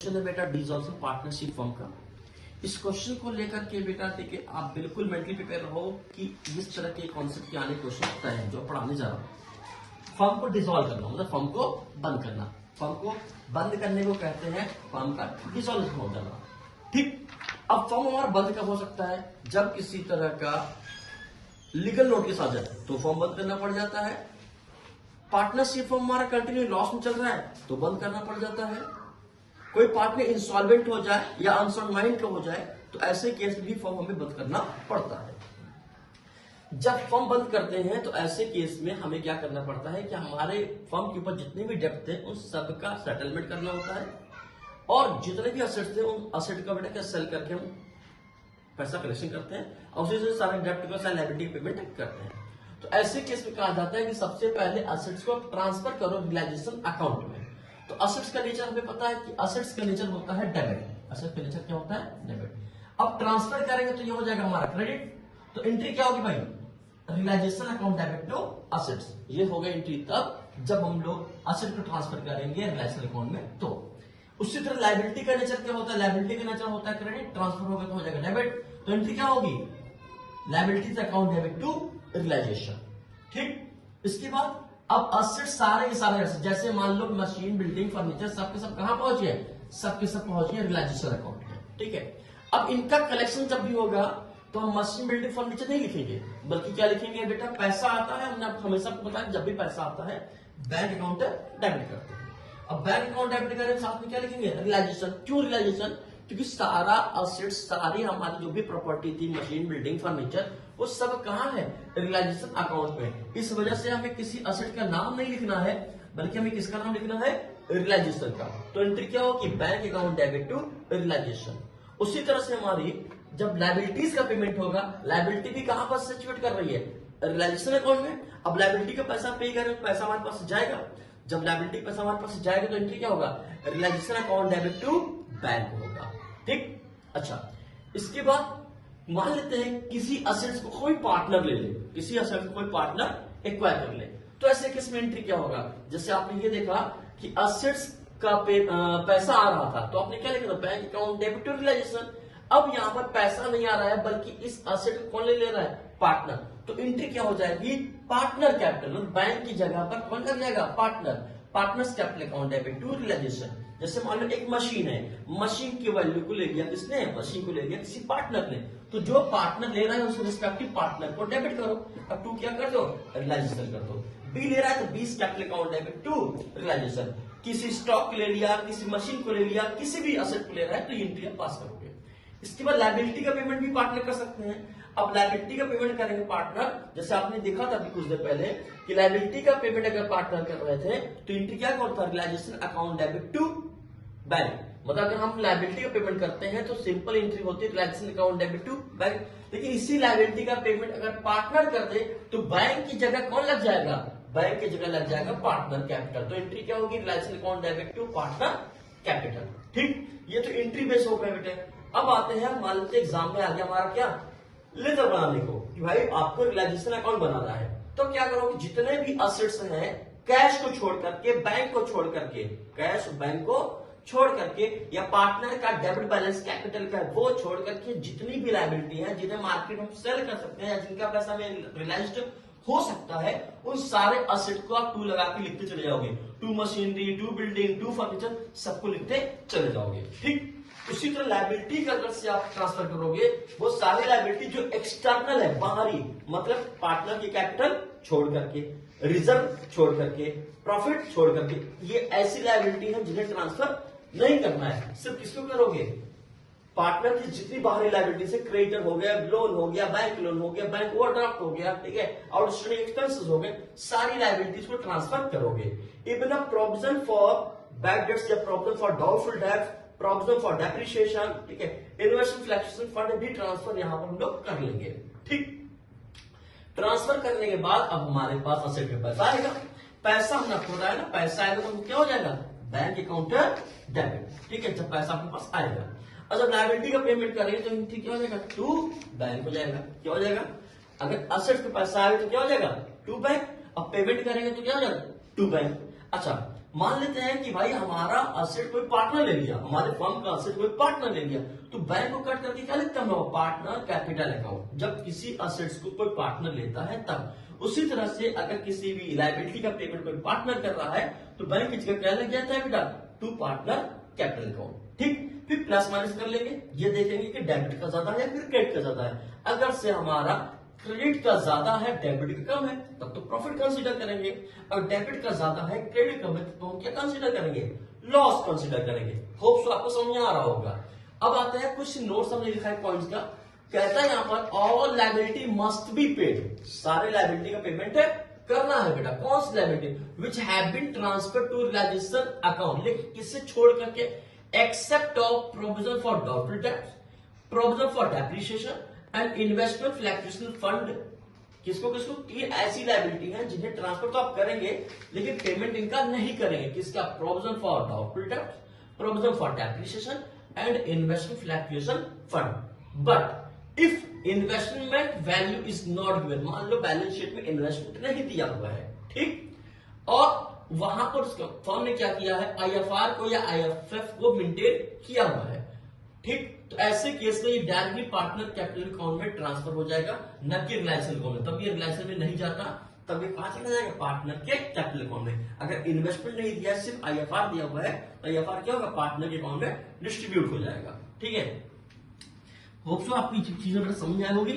Question है बेटा dissolve partnership form का। इस क्वेश्चन को लेकर के बेटा देखिए आप बिल्कुल मेंटली प्रिपेयर रहो कि इस तरह के कॉन्सेप्ट के आने क्वेश्चन होता है जो पढ़ाने जा रहा हूं। फॉर्म को डिसॉल्व करना मतलब फॉर्म को बंद करना। फॉर्म को बंद करने को कहते हैं फॉर्म का डिसॉल्व हो जाना। ठीक, अब फॉर्म हमारा बंद कब हो सकता है? जब किसी तरह का लीगल नोटिस आ जाए तो फॉर्म बंद करना पड़ जाता है। पार्टनरशिप फॉर्म हमारा कंटिन्यू लॉस में चल रहा है तो बंद करना पड़ जाता है। कोई पार्टनर इंसॉल्वेंट हो जाए या अनसाउंड माइंड का हो जाए तो ऐसे केस में भी फॉर्म हमें बंद करना पड़ता है। जब फॉर्म बंद करते हैं तो ऐसे केस में हमें क्या करना पड़ता है कि हमारे फॉर्म के ऊपर जितने भी डेब्ट थे उन सबका सेटलमेंट करना होता है और जितने भी असेट्स थे उन असेट का बेटा क्या सेल करके हम पैसा कलेक्शन करते हैं और उसी से सारे डेब्ट का लायबिलिटी पेमेंट करते हैं। तो ऐसे केस में कहा जाता है कि सबसे पहले असेट्स को ट्रांसफर करो रियलाइजेशन अकाउंट में। तो असेट्स का नेचर हमें पता है कि असेट्स का नेचर होता है डेबिट। असेट का नेचर क्या होता है? डेबिट। अब ट्रांसफर करेंगे तो ये हो जाएगा हमारा क्रेडिट। तो एंट्री क्या होगी भाई? Realisation account debit to assets. ये हो गई एंट्री तब जब हम लोग असेट को ट्रांसफर करेंगे रियलाइजेशन अकाउंट में। तो उसी तरह लायबिलिटी का नेचर क्या होता है? लायबिलिटी का नेचर होता है क्रेडिट। ट्रांसफर होगा तो हो जाएगा डेबिट। तो एंट्री क्या होगी? Liabilities account debit to realisation. ठीक, इसके बाद अब असेट सारे के सारे assets, जैसे मान लो मशीन बिल्डिंग फर्नीचर सबके सब कहां पहुंचे? सबके सब पहुंचे रियलाइजेशन अकाउंट में। ठीक है, अब इनका कलेक्शन जब भी होगा तो हम मशीन बिल्डिंग फर्नीचर नहीं लिखेंगे बल्कि क्या लिखेंगे बेटा? पैसा आता है, हमने हमेशा पता है जब भी पैसा आता है बैंक अकाउंट डेबिट करते हैं। अब बैंक अकाउंट डेबिट करें साथ में क्या लिखेंगे? रियलाइजेशन। क्यों रियलाइजेशन? क्योंकि सारा असेट सारी हमारी जो भी प्रॉपर्टी थी मशीन बिल्डिंग फर्नीचर वो सब कहां है? रियलाइजेशन अकाउंट में। इस वजह से हमें किसी असेट का नाम नहीं लिखना है बल्कि हमें किसका नाम लिखना है? रियलाइजेशन का। तो एंट्री क्या होगी? Bank account debit to realisation. उसी तरह से हमारी जब लायबिलिटीज का पेमेंट होगा, लायबिलिटी भी कहां पर सिचुएट कर रही है? रियलाइजेशन अकाउंट में। अब लायबिलिटी का पैसा पे करें तो पैसा हमारे पास जाएगा। जब लायबिलिटी पैसा हमारे पास जाएगा तो एंट्री क्या होगा? Realisation account debit to bank होगा। ठीक, अच्छा इसके बाद मान लेते हैं किसी असेट्स को कोई पार्टनर ले ले, किसी असेट को कोई पार्टनर एक्वायर कर ले, तो ऐसे केस में एंट्री क्या होगा? जैसे आपने ये देखा कि असेट्स का पैसा आ रहा था तो आपने क्या लिखा था? Bank account debit to realisation. अब यहाँ पर पैसा नहीं आ रहा है बल्कि इस असेट को कौन ले रहा है? पार्टनर। तो एंट्री क्या हो जाएगी? Partner capital. बैंक की जगह पर कौन लग जाएगा? Partner. Partners capital account debit to realisation. जैसे मान लो एक मशीन है, मशीन की वैल्यू को ले लिया किसने? मशीन को ले लिया किसी पार्टनर ने। तो जो पार्टनर ले रहा है उस रिस्पेक्टिव पार्टनर को डेबिट करो। अब टू क्या कर दो? रियलाइजेशन कर दो। बी ले रहा है तो B capital account debit to realisation. किसी स्टॉक को ले लिया, किसी मशीन को ले लिया, किसी भी असेट को ले रहा है तो ये एंट्री पास करोगे। इसके बाद लायबिलिटी का पेमेंट भी पार्टनर कर सकते हैं। अब लायबिलिटी का पेमेंट करेंगे पार्टनर, जैसे आपने देखा था अभी कुछ देर पहले कि लायबिलिटी का पेमेंट अगर पार्टनर कर रहे थे तो एंट्री क्या होता है? Realisation account debit to bank. मतलब अगर हम लायबिलिटी का पेमेंट करते हैं तो सिंपल एंट्री होती है realisation account debit to bank. लेकिन इसी लायबिलिटी का पेमेंट अगर पार्टनर कर दे तो बैंक की जगह कौन लग जाएगा? बैंक की जगह लग जाएगा पार्टनर कैपिटल। तो एंट्री क्या होगी? Realisation account debit to partner capital. ठीक, ये तो एंट्री बेस हो गए बेटे। अब आते हैं मान लेते एग्जाम में आ गया हमारा क्या? लेजर बनाने को कि भाई आपको रियलाइजेशन अकाउंट बनाना है। तो क्या करोगे? जितने भी असेट्स हैं कैश को छोड़ करके, बैंक को छोड़ करके, कैश बैंक को छोड़ करके या पार्टनर का डेबिट बैलेंस कैपिटल का वो छोड़ करके जितनी भी लायबिलिटी है जिन्हें मार्केट में सेल कर सकते हैं या जिनका पैसा में रियलाइज्ड हो सकता है उन सारे असेट को आप टू लगा के लिखते चले जाओगे। To machinery, to building, to furniture, सबको लिखते चले जाओगे। ठीक, उसी तरह लायबिलिटी का अगर से आप ट्रांसफर करोगे वो सारी लायबिलिटी जो एक्सटर्नल है, बाहरी, मतलब पार्टनर की कैपिटल छोड़ करके, रिजर्व छोड़ करके, प्रॉफिट छोड़ करके, ये ऐसी लायबिलिटी है जिन्हें ट्रांसफर नहीं करना है। सिर्फ किसको करोगे? पार्टनर की जितनी बाहरी लायबिलिटी से क्रेडिटर हो गया, लोन हो गया, बैंक लोन हो गया, बैंक ओवरड्राफ्ट हो गया, ठीक है, आउटस्टैंडिंग एक्सपेंसेस हो गए, सारी लायबिलिटीज को ट्रांसफर करोगे। Even a provision for bad debts या problem for doubtful debts, provision for depreciation, ठीक है, इन्वेस्टमेंट फ्लैक्चुएशन फंड भी ट्रांसफर यहां पर हम लोग कर लेंगे। ठीक, ट्रांसफर करने के बाद अब हमारे पास असेट में पैसा आएगा। पैसा हमने आपको बताया ना, पैसा आएगा तो क्या हो जाएगा? Bank account debit. ठीक है, जब पैसा आपके पास आएगा और जब लायबिलिटी का पेमेंट करेंगे तो एंट्री क्या हो जाएगा? टू बैंक हो जाएगा। क्या हो जाएगा? अगर असेट पे पैसा आएगा तो क्या हो जाएगा? To bank. अब पेमेंट करेंगे तो क्या हो जाएगा? To bank. अच्छा मान लेते हैं कि भाई हमारा असेट कोई पार्टनर ले लिया, हमारे फर्म का असेट कोई पार्टनर ले लिया, तो बैंक को कट करके क्या लिखता है पार्टनर कैपिटल अकाउंट। जब किसी असेट्स को कोई पार्टनर लेता है तब। उसी तरह से अगर किसी भी लायबिलिटी का पेमेंट कोई पार्टनर कर रहा है तो बैंक की जगह क्या लग जाता है बेटा, टू पार्टनर कैपिटल अकाउंट। ठीक, फिर प्लस माइनस कर लेंगे, ये देखेंगे कि डेबिट का ज्यादा है या फिर क्रेडिट का ज्यादा है। अगर से हमारा क्रेडिट का ज्यादा है डेबिट का कम है तब तो प्रॉफिट कंसीडर करेंगे, और डेबिट का ज्यादा है क्रेडिट कम है तो हम क्या कंसीडर करेंगे, लॉस कंसीडर करेंगे। होप सो आपको समझ में आ रहा होगा। अब आते हैं कुछ नोट्स हमने लिखा है पॉइंट्स का। कहता है यहाँ पर all liability must be paid, सारे लायबिलिटी का पेमेंट है करना है बेटा। कौन सी liability, which have been transfer to realisation account, लेकिन किससे छोड़ करके, except of provision for doubtful debts, provision for depreciation and investment fluctuation fund. किसको किसको, तीन ऐसी लायबिलिटी हैं जिन्हें ट्रांसफर तो आप करेंगे लेकिन पेमेंट इनका नहीं करेंगे। किसका, provision for doubtful debts, provision for depreciation and investment fluctuation fund. But if investment value is not given, मान लो बैलेंस शीट में इन्वेस्टमेंट नहीं दिया हुआ है, ठीक, और वहां पर उसका फर्म ने क्या किया है, आईएफआर को या आईएफएफ को मेंटेन किया हुआ है, ठीक, तो ऐसे केस में ये डायरेक्टली पार्टनर कैपिटल अकाउंट में ट्रांसफर हो जाएगा, न कि रिलायंस अकाउंट में। तब ये रिलायंस में नहीं जाता, तब ये कहां चला जाएगा, पार्टनर के कैपिटल अकाउंट में। अगर इन्वेस्टमेंट नहीं दिया, सिर्फ आईएफआर दिया हुआ है, तो आईएफआर क्या होगा, पार्टनर के अकाउंट में डिस्ट्रीब्यूट हो जाएगा। ठीक है, होप सो आपकी चीजें समझ में आई होगी।